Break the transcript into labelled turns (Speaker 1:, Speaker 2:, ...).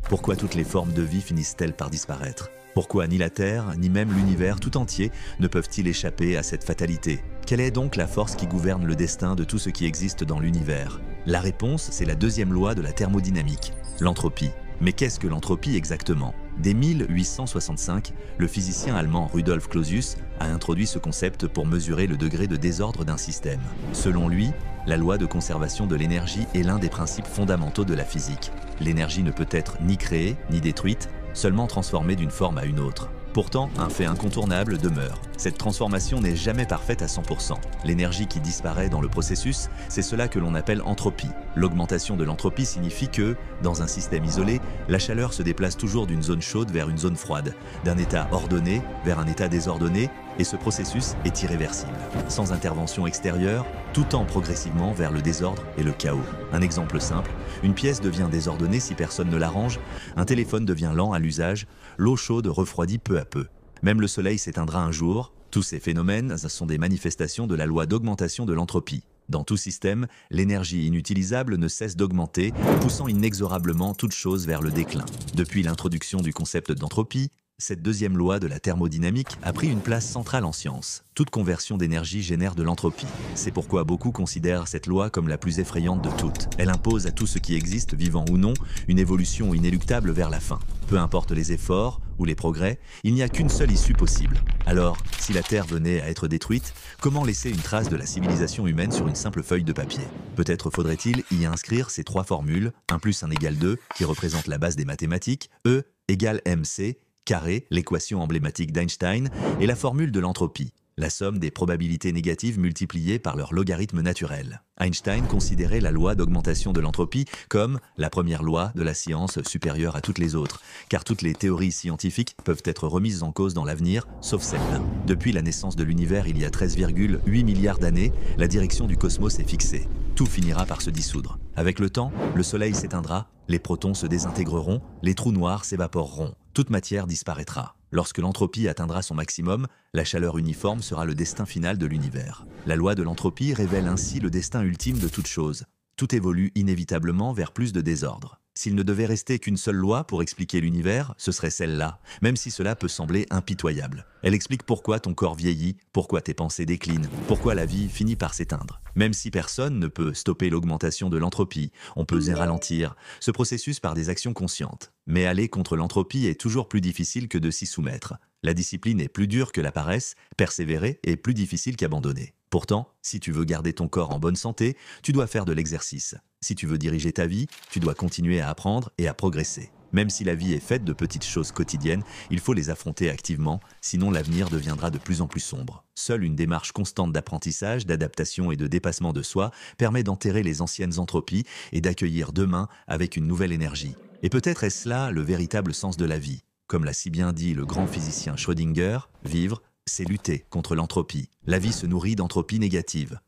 Speaker 1: Pourquoi toutes les formes de vie finissent-elles par disparaître? Pourquoi ni la Terre, ni même l'univers tout entier ne peuvent-ils échapper à cette fatalité? Quelle est donc la force qui gouverne le destin de tout ce qui existe dans l'univers? La réponse, c'est la deuxième loi de la thermodynamique, l'entropie. Mais qu'est-ce que l'entropie exactement? Dès 1865, le physicien allemand Rudolf Clausius a introduit ce concept pour mesurer le degré de désordre d'un système. Selon lui, la loi de conservation de l'énergie est l'un des principes fondamentaux de la physique. L'énergie ne peut être ni créée ni détruite, seulement transformée d'une forme à une autre. Pourtant, un fait incontournable demeure. Cette transformation n'est jamais parfaite à 100%. L'énergie qui disparaît dans le processus, c'est cela que l'on appelle entropie. L'augmentation de l'entropie signifie que, dans un système isolé, la chaleur se déplace toujours d'une zone chaude vers une zone froide, d'un état ordonné vers un état désordonné, et ce processus est irréversible. Sans intervention extérieure, tout tend progressivement vers le désordre et le chaos. Un exemple simple, une pièce devient désordonnée si personne ne l'arrange, un téléphone devient lent à l'usage, l'eau chaude refroidit peu à peu. Même le soleil s'éteindra un jour. Tous ces phénomènes sont des manifestations de la loi d'augmentation de l'entropie. Dans tout système, l'énergie inutilisable ne cesse d'augmenter, poussant inexorablement toute chose vers le déclin. Depuis l'introduction du concept d'entropie, cette deuxième loi de la thermodynamique a pris une place centrale en science. Toute conversion d'énergie génère de l'entropie. C'est pourquoi beaucoup considèrent cette loi comme la plus effrayante de toutes. Elle impose à tout ce qui existe, vivant ou non, une évolution inéluctable vers la fin. Peu importe les efforts ou les progrès, il n'y a qu'une seule issue possible. Alors, si la Terre venait à être détruite, comment laisser une trace de la civilisation humaine sur une simple feuille de papier? Peut-être faudrait-il y inscrire ces trois formules, 1 + 1 = 2, qui représentent la base des mathématiques, E = mc, carré, l'équation emblématique d'Einstein, et la formule de l'entropie, la somme des probabilités négatives multipliées par leur logarithme naturel. Einstein considérait la loi d'augmentation de l'entropie comme la première loi de la science supérieure à toutes les autres, car toutes les théories scientifiques peuvent être remises en cause dans l'avenir, sauf celle-là. Depuis la naissance de l'univers il y a 13,8 milliards d'années, la direction du cosmos est fixée. Tout finira par se dissoudre. Avec le temps, le soleil s'éteindra, les protons se désintégreront, les trous noirs s'évaporeront. Toute matière disparaîtra. Lorsque l'entropie atteindra son maximum, la chaleur uniforme sera le destin final de l'univers. La loi de l'entropie révèle ainsi le destin ultime de toute chose. Tout évolue inévitablement vers plus de désordre. S'il ne devait rester qu'une seule loi pour expliquer l'univers, ce serait celle-là, même si cela peut sembler impitoyable. Elle explique pourquoi ton corps vieillit, pourquoi tes pensées déclinent, pourquoi la vie finit par s'éteindre. Même si personne ne peut stopper l'augmentation de l'entropie, on peut ralentir ce processus par des actions conscientes. Mais aller contre l'entropie est toujours plus difficile que de s'y soumettre. La discipline est plus dure que la paresse, persévérer est plus difficile qu'abandonner. Pourtant, si tu veux garder ton corps en bonne santé, tu dois faire de l'exercice. Si tu veux diriger ta vie, tu dois continuer à apprendre et à progresser. Même si la vie est faite de petites choses quotidiennes, il faut les affronter activement, sinon l'avenir deviendra de plus en plus sombre. Seule une démarche constante d'apprentissage, d'adaptation et de dépassement de soi permet d'enterrer les anciennes entropies et d'accueillir demain avec une nouvelle énergie. Et peut-être est-ce là le véritable sens de la vie. Comme l'a si bien dit le grand physicien Schrödinger, vivre, c'est lutter contre l'entropie. La vie se nourrit d'entropie négative.